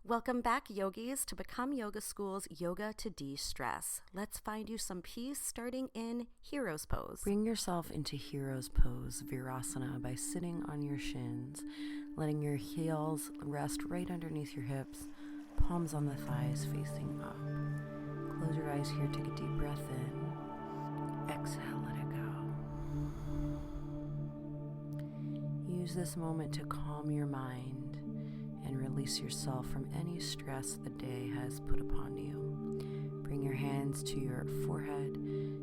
Welcome back, yogis, to Become Yoga School's Yoga to De-Stress. Let's find you some peace starting in Hero's Pose. Bring yourself into Hero's Pose, Virasana, by sitting on your shins, letting your heels rest right underneath your hips, palms on the thighs facing up. Close your eyes here, take a deep breath in. Exhale, let it go. Use this moment to calm your mind and release yourself from any stress the day has put upon you. Bring your hands to your forehead,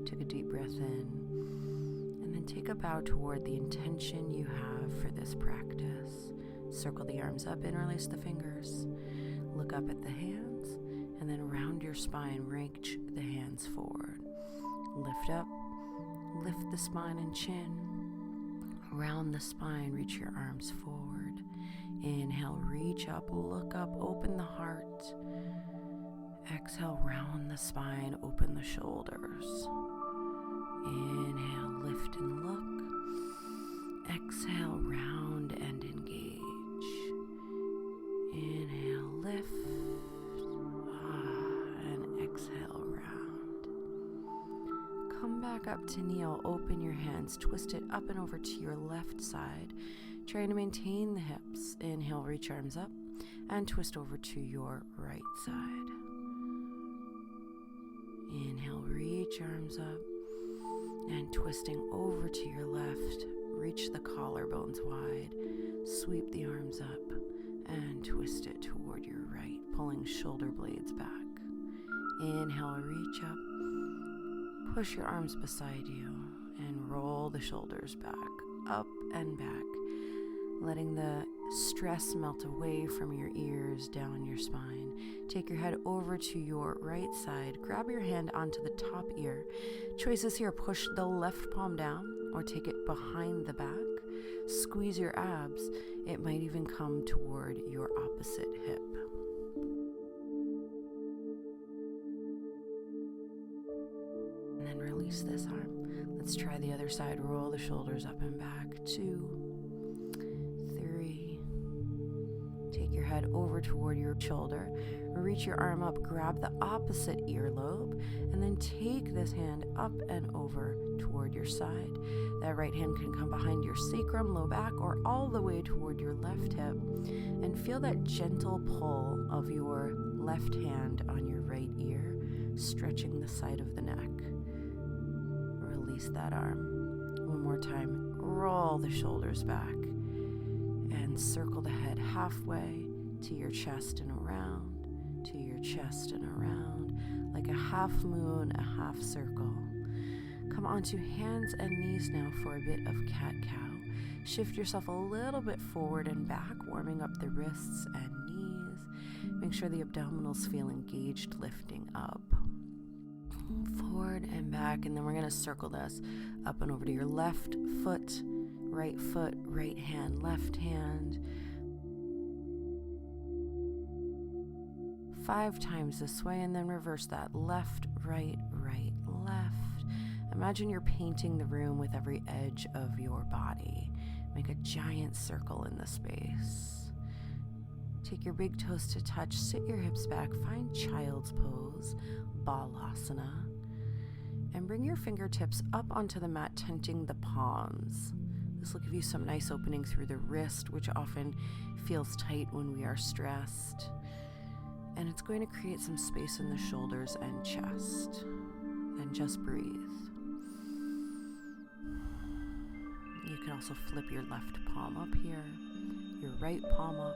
take a deep breath in, and then take a bow toward the intention you have for this practice. Circle the arms up and release the fingers. Look up at the hands, and then round your spine, reach the hands forward. Lift up, lift the spine and chin. Round the spine, reach your arms forward. Inhale, reach up, look up, open the heart. Exhale, round the spine, open the shoulders. Inhale, lift and look. Exhale, round and engage. Inhale, lift. And exhale, round. Come back up to kneel, open your hands, twist it up and over to your left side. Trying to maintain the hips. Inhale, reach arms up, and twist over to your right side. Inhale, reach arms up, and twisting over to your left. Reach the collarbones wide. Sweep the arms up, and twist it toward your right, pulling shoulder blades back. Inhale, reach up. Push your arms beside you, and roll the shoulders back, up and back. Letting the stress melt away from your ears, down your spine. Take your head over to your right side. Grab your hand onto the top ear. Choices here, push the left palm down or take it behind the back. Squeeze your abs. It might even come toward your opposite hip. And then release this arm. Let's try the other side. Roll the shoulders up and back. 2, 3. Take your head over toward your shoulder. Reach your arm up, grab the opposite earlobe, and then take this hand up and over toward your side. That right hand can come behind your sacrum, low back, or all the way toward your left hip. And feel that gentle pull of your left hand on your right ear, stretching the side of the neck. Release that arm. One more time. Roll the shoulders back and circle the head halfway to your chest and around, to your chest and around, like a half moon, a half circle. Come onto hands and knees now for a bit of cat-cow. Shift yourself a little bit forward and back, warming up the wrists and knees. Make sure the abdominals feel engaged, lifting up. Forward and back, and then we're going to circle this up and over to your left foot, right hand, left hand. 5 times this way, and then reverse that. Left, right, left. Imagine you're painting the room with every edge of your body. Make a giant circle in the space. Take your big toes to touch, sit your hips back, find child's pose, Balasana, and bring your fingertips up onto the mat, tenting the palms. This will give you some nice opening through the wrist, which often feels tight when we are stressed. And it's going to create some space in the shoulders and chest. And just breathe. You can also flip your left palm up here, your right palm up.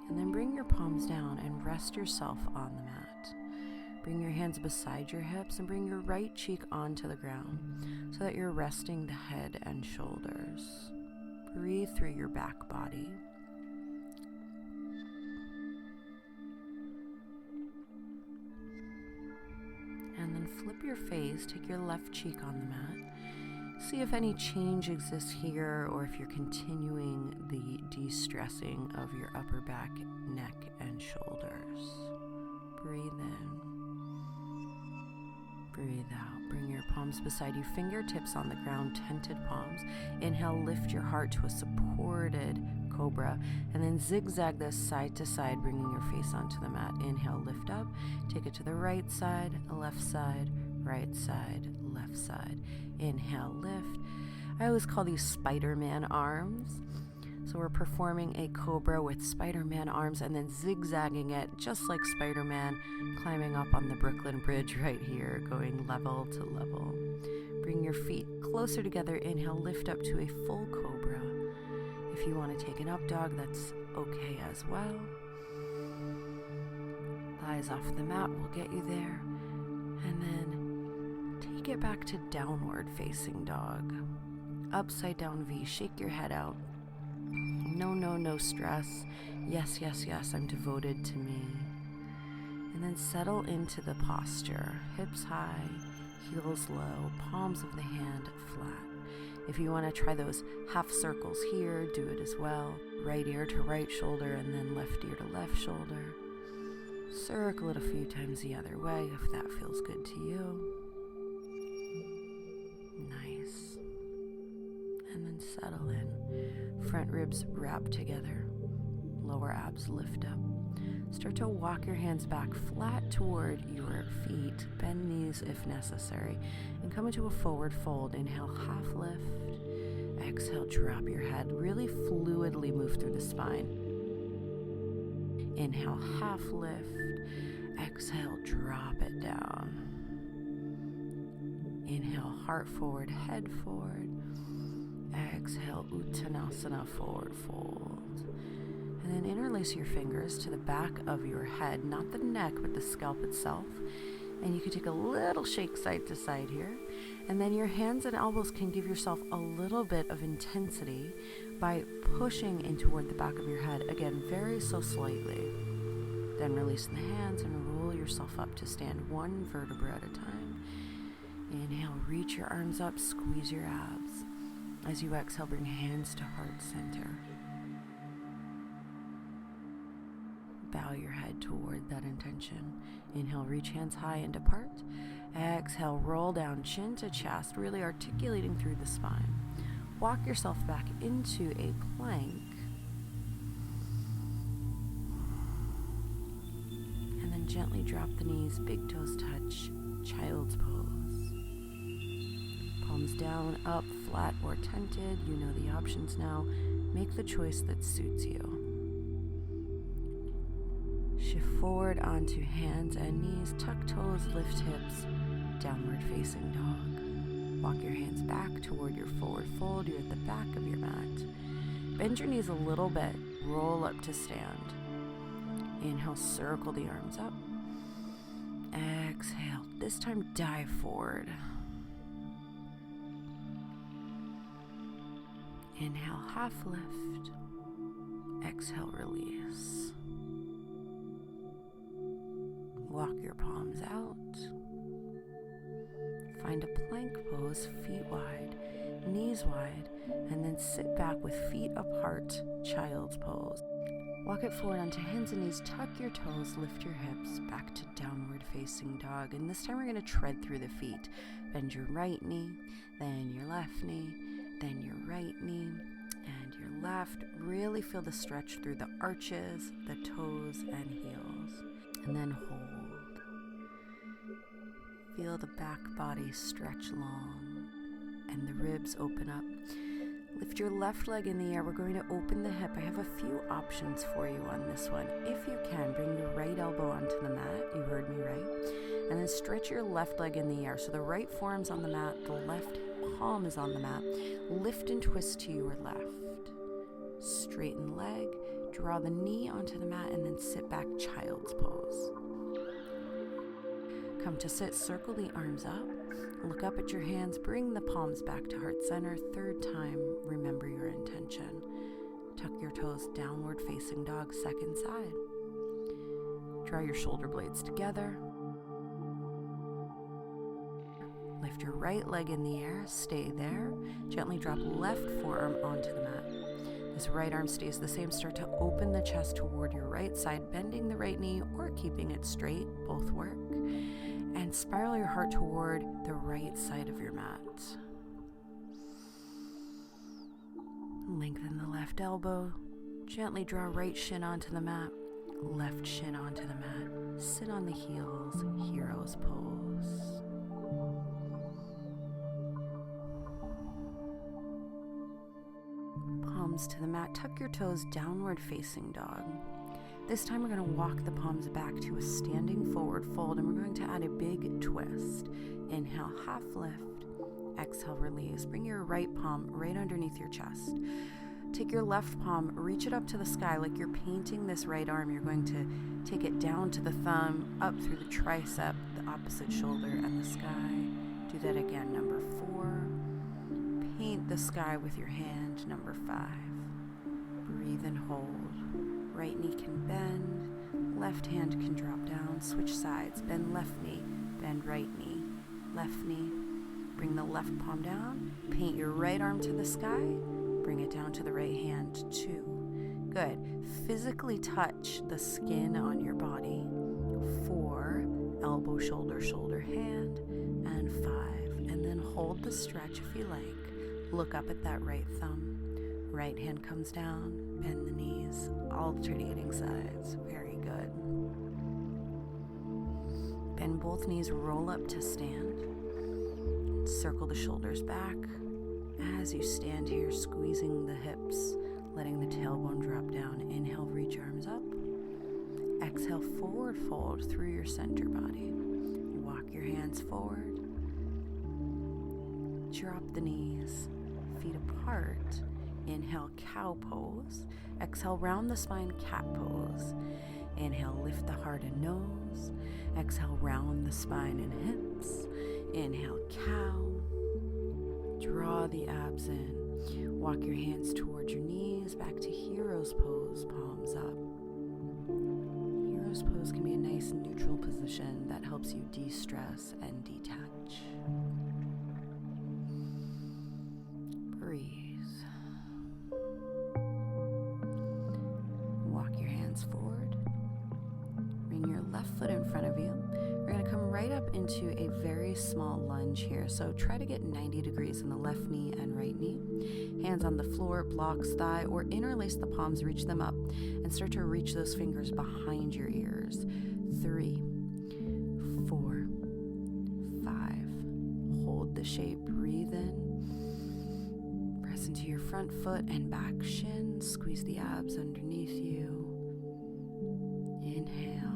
And then bring your palms down and rest yourself on the mat. Bring your hands beside your hips and bring your right cheek onto the ground so that you're resting the head and shoulders. Breathe through your back body. And then flip your face, take your left cheek on the mat. See if any change exists here or if you're continuing the de-stressing of your upper back, neck, and shoulders. Breathe in. Breathe out. Bring your palms beside you, fingertips on the ground, tented palms. Inhale, lift your heart to a supported cobra, and then zigzag this side to side, bringing your face onto the mat. Inhale, lift up, take it to the right side, left side, right side, left side. Inhale, lift. I always call these Spider-Man arms. So we're performing a cobra with Spider-Man arms and then zigzagging it just like Spider-Man, climbing up on the Brooklyn Bridge right here, going level to level. Bring your feet closer together. Inhale, lift up to a full cobra. If you want to take an up dog, that's okay as well. Thighs off the mat will get you there. And then take it back to downward facing dog. Upside down V, shake your head out. No stress. Yes, I'm devoted to me. And then settle into the posture. Hips high, heels low, palms of the hand flat. If you want to try those half circles here, do it as well. Right ear to right shoulder and then left ear to left shoulder. Circle it a few times the other way if that feels good to you. Nice. And then settle in. Front ribs wrap together. Lower abs lift up. Start to walk your hands back flat toward your feet. Bend knees if necessary. And come into a forward fold. Inhale, half lift. Exhale, drop your head. Really fluidly move through the spine. Inhale, half lift. Exhale, drop it down. Inhale, heart forward, head forward. Exhale, Uttanasana, forward fold. And then interlace your fingers to the back of your head, not the neck, but the scalp itself. And you can take a little shake side to side here. And then your hands and elbows can give yourself a little bit of intensity by pushing in toward the back of your head. Again, very so slightly. Then release the hands and roll yourself up to stand one vertebra at a time. Inhale, reach your arms up, squeeze your abs. As you exhale, bring hands to heart center. Bow your head toward that intention. Inhale, reach hands high and depart. Exhale, roll down chin to chest, really articulating through the spine. Walk yourself back into a plank. And then gently drop the knees, big toes touch, child's pose. Palms down, up, flat, or tented. You know the options now. Make the choice that suits you. Shift forward onto hands and knees. Tuck toes, lift hips. Downward facing dog. Walk your hands back toward your forward fold. You're at the back of your mat. Bend your knees a little bit. Roll up to stand. Inhale, circle the arms up. Exhale. This time, dive forward. Inhale, half lift. Exhale, release. Walk your palms out. Find a plank pose, feet wide, knees wide, and then sit back with feet apart, child's pose. Walk it forward onto hands and knees, tuck your toes, lift your hips, back to downward facing dog. And this time we're going to tread through the feet. Bend your right knee, then your left knee, then your right knee, and your left. Really feel the stretch through the arches, the toes, and heels. And then hold. Feel the back body stretch long and the ribs open up. Lift your left leg in the air. We're going to open the hip. I have a few options for you on this one. If you can, bring your right elbow onto the mat. You heard me right. And then stretch your left leg in the air. So the right forearm's on the mat, the left palm is on the mat. Lift and twist to your left. Straighten leg, draw the knee onto the mat, and then sit back, child's pose. Come to sit, circle the arms up, look up at your hands, bring the palms back to heart center. Third time, remember your intention. Tuck your toes, downward facing dog, second side. Draw your shoulder blades together. Lift your right leg in the air, stay there. Gently drop left forearm onto the mat. This right arm stays the same. Start to open the chest toward your right side, bending the right knee or keeping it straight, both work. and spiral your heart toward the right side of your mat. Lengthen the left elbow. Gently draw right shin onto the mat, left shin onto the mat. Sit on the heels, hero's pose. Palms to the mat, tuck your toes, downward facing dog. This time we're going to walk the palms back to a standing forward fold, and we're going to add a big twist. Inhale, half lift. Exhale, release. Bring your right palm right underneath your chest. Take your left palm, reach it up to the sky like you're painting this right arm. You're going to take it down to the thumb, up through the tricep, the opposite shoulder, and the sky. Do that again. Number 4. Paint the sky with your hand. Number 5. Breathe and hold. Right knee can bend, left hand can drop down. Switch sides. Bend left knee, bend right knee. Left knee. Bring the left palm down. Paint your right arm to the sky. Bring it down to the right hand. 2. Good. Physically touch the skin on your body. 4. Elbow, shoulder, shoulder, hand. And 5. And then hold the stretch if you like. Look up at that right thumb. Right hand comes down. Bend the knees. Alternating sides. Very good. Bend both knees. Roll up to stand. Circle the shoulders back. As you stand here, squeezing the hips, letting the tailbone drop down. Inhale, reach arms up. Exhale, forward fold through your center body. Walk your hands forward. Drop the knees, feet apart. Inhale, cow pose. Exhale, round the spine, cat pose. Inhale, lift the heart and nose. Exhale, round the spine and hips. Inhale, cow. Draw the abs in. Walk your hands towards your knees, back to hero's pose, palms up. Hero's pose can be a nice neutral position that helps you de-stress and detach. Breathe. Walk your hands forward. Bring your left foot in front of you. We're going to come right up into a very small lunge here. So try to get 90 degrees in the left knee and right knee. Hands on the floor, blocks thigh, or interlace the palms, reach them up, and start to reach those fingers behind your ears. 3, 4, 5. Hold the shape, breathe in. Press into your front foot and back shin. Squeeze the abs underneath you. Inhale.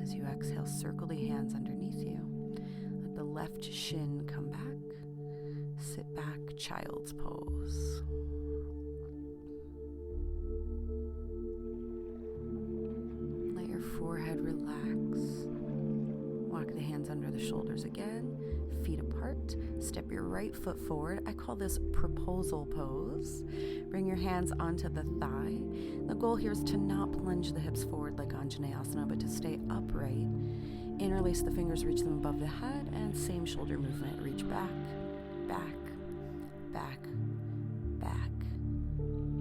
As you exhale, circle the hands underneath you. Let the left shin come back. Sit back, child's pose. Let your forehead relax. Walk the hands under the shoulders again. Feet apart. Step your right foot forward. I call this proposal pose. Bring your hands onto the thigh. The goal here is to not plunge the hips forward like Anjaneyasana, but to stay upright. Interlace the fingers, reach them above the head, and same shoulder movement. Reach back, back, back, back,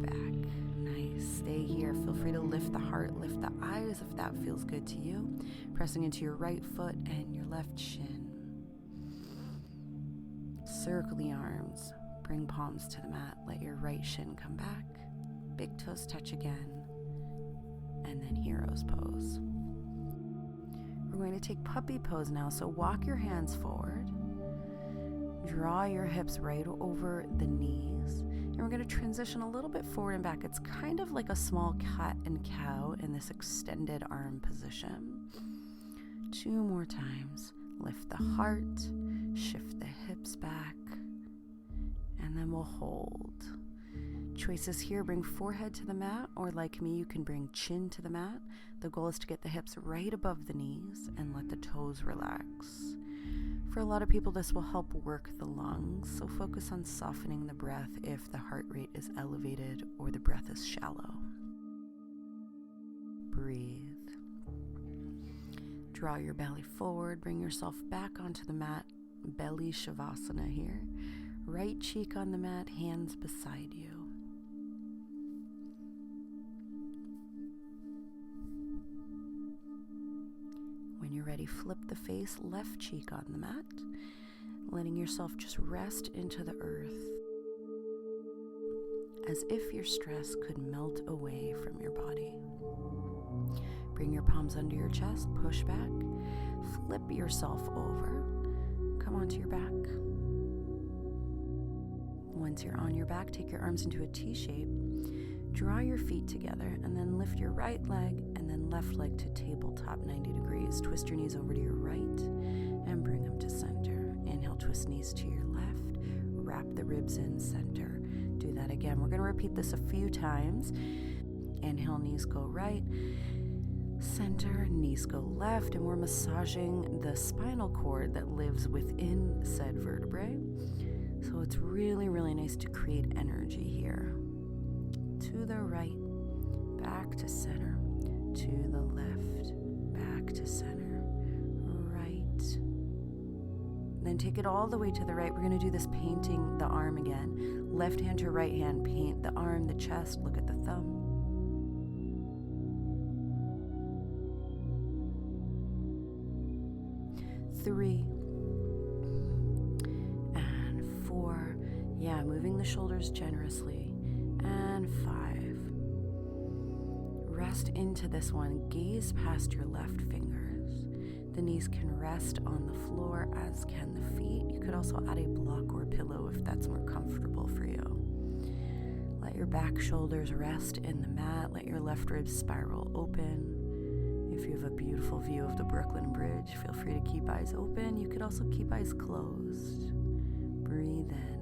back. Nice. Stay here. Feel free to lift the heart, lift the eyes if that feels good to you. Pressing into your right foot and your left shin. Circle the arms. Bring palms to the mat. Let your right shin come back. Big toes touch again. And then hero's pose. We're going to take puppy pose now. So walk your hands forward. Draw your hips right over the knees. And we're going to transition a little bit forward and back. It's kind of like a small cat and cow in this extended arm position. 2 more times. Lift the heart. Shift the hips back. And then we'll hold. Choices here, bring forehead to the mat, or like me, you can bring chin to the mat. The goal is to get the hips right above the knees and let the toes relax. For a lot of people, this will help work the lungs, so focus on softening the breath if the heart rate is elevated or the breath is shallow. Breathe. Draw your belly forward, bring yourself back onto the mat. Belly Shavasana here. Right cheek on the mat, hands beside you. When When you're ready, flip the face, left cheek on the mat, letting yourself just rest into the earth as if your stress could melt away from your body. Bring your palms under your chest, push back, flip yourself over, come onto your back. Once you're on your back, take your arms into a T shape, draw your feet together, and then lift your right leg and then left leg to tabletop 90 degrees. Twist your knees over to your right and bring them to center. Inhale, twist knees to your left, wrap the ribs in center. Do that again. We're going to repeat this a few times. Inhale, knees go right, center, knees go left, and we're massaging the spinal cord that lives within said vertebrae. So it's really, really nice to create energy here. To the right, back to center, to the left, back to center, right. Then take it all the way to the right. We're going to do this painting the arm again. Left hand to right hand, paint the arm, the chest, look at the thumb. 3 and 4. Yeah, moving the shoulders generously. And 5. Rest into this one. Gaze past your left fingers. The knees can rest on the floor, as can the feet. You could also add a block or pillow if that's more comfortable for you. Let your back shoulders rest in the mat. Let your left ribs spiral open. If you have a beautiful view of the Brooklyn Bridge, feel free to keep eyes open. You could also keep eyes closed. Breathe in.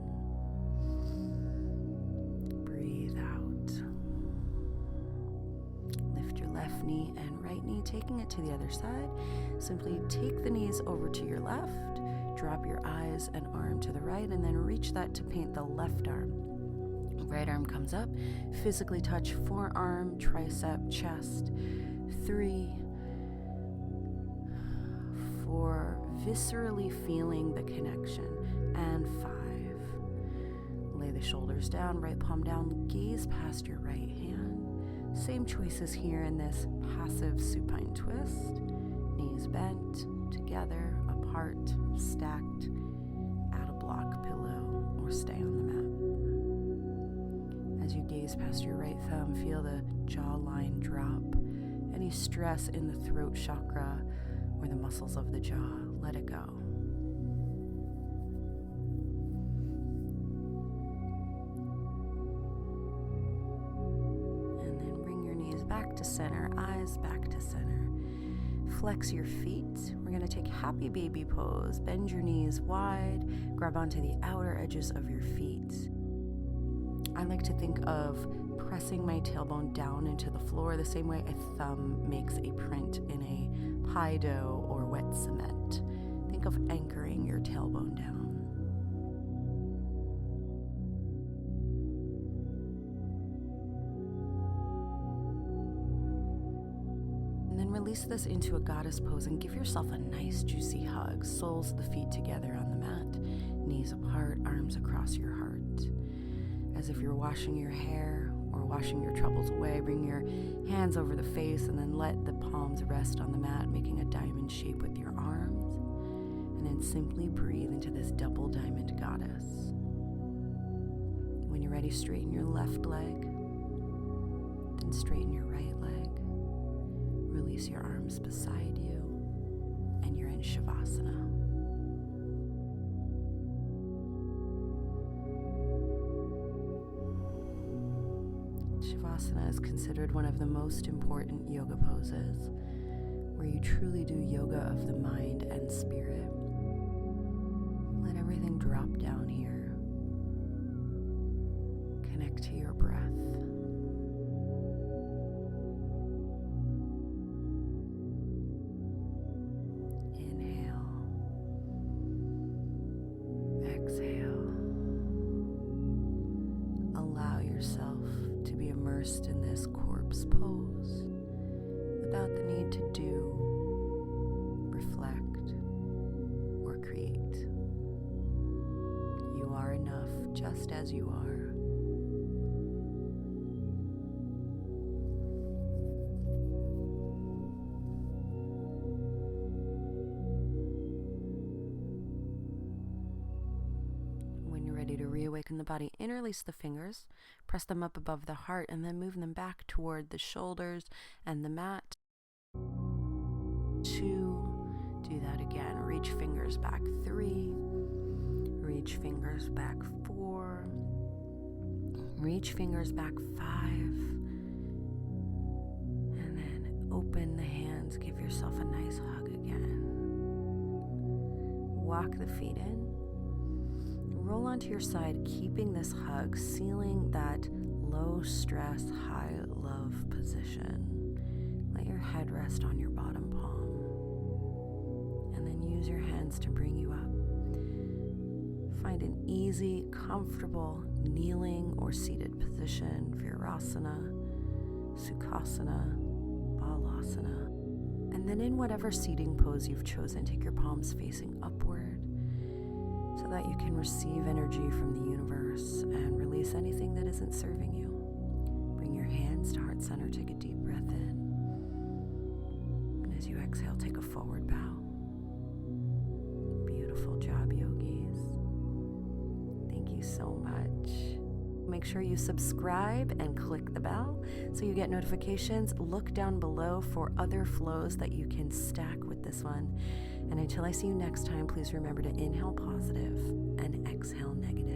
Breathe out. Lift your left knee and right knee, taking it to the other side. Simply take the knees over to your left, drop your eyes and arm to the right, and then reach that to paint the left arm. Right arm comes up, physically touch forearm, tricep, chest. 3, 4, viscerally feeling the connection, and 5. Lay the shoulders down, right palm down, gaze past your right hand. Same choices here in this passive supine twist. Knees bent, together, apart, stacked. Add a block, pillow, or stay on the mat. As you gaze past your right thumb, feel the jawline drop. Any stress in the throat chakra or the muscles of the jaw, let it go. And then bring your knees back to center, eyes back to center. Flex your feet. We're going to take happy baby pose. Bend your knees wide, grab onto the outer edges of your feet. I like to think of pressing my tailbone down into the floor the same way a thumb makes a print in a pie dough or wet cement. Think of anchoring your tailbone down. And then release this into a goddess pose and give yourself a nice juicy hug. Soles of the feet together on the mat, knees apart, arms across your heart. As if you're washing your hair or washing your troubles away, bring your hands over the face and then let the palms rest on the mat, making a diamond shape with your arms. And then simply breathe into this double diamond goddess. When you're ready, straighten your left leg, then straighten your right leg. Release your arms beside you, and you're in Shavasana. Shavasana is considered one of the most important yoga poses, where you truly do yoga of the mind and spirit. Let everything drop down here. Connect to your breath. Inhale. Exhale. Allow yourself to be immersed in this corpse pose without the need to do, reflect, or create. You are enough just as you are. in the body. Interlace the fingers, press them up above the heart, and then move them back toward the shoulders and the mat. 2, do that again. Reach fingers back. 3, reach fingers back. 4, reach fingers back. 5, and then open the hands. Give yourself a nice hug again. Walk the feet in. Roll onto your side, keeping this hug, sealing that low stress, high love position. Let your head rest on your bottom palm. And then use your hands to bring you up. Find an easy, comfortable kneeling or seated position, Virasana, Sukhasana, Balasana. And then in whatever seating pose you've chosen, take your palms facing upward so that you can receive energy from the universe and release anything that isn't serving you. Bring your hands to heart center, take a deep breath in. And as you exhale, take a forward bow. Beautiful job, yogis. Thank you so much. Make sure you subscribe and click the bell so you get notifications. Look down below for other flows that you can stack with this one. And until I see you next time, please remember to inhale positive and exhale negative.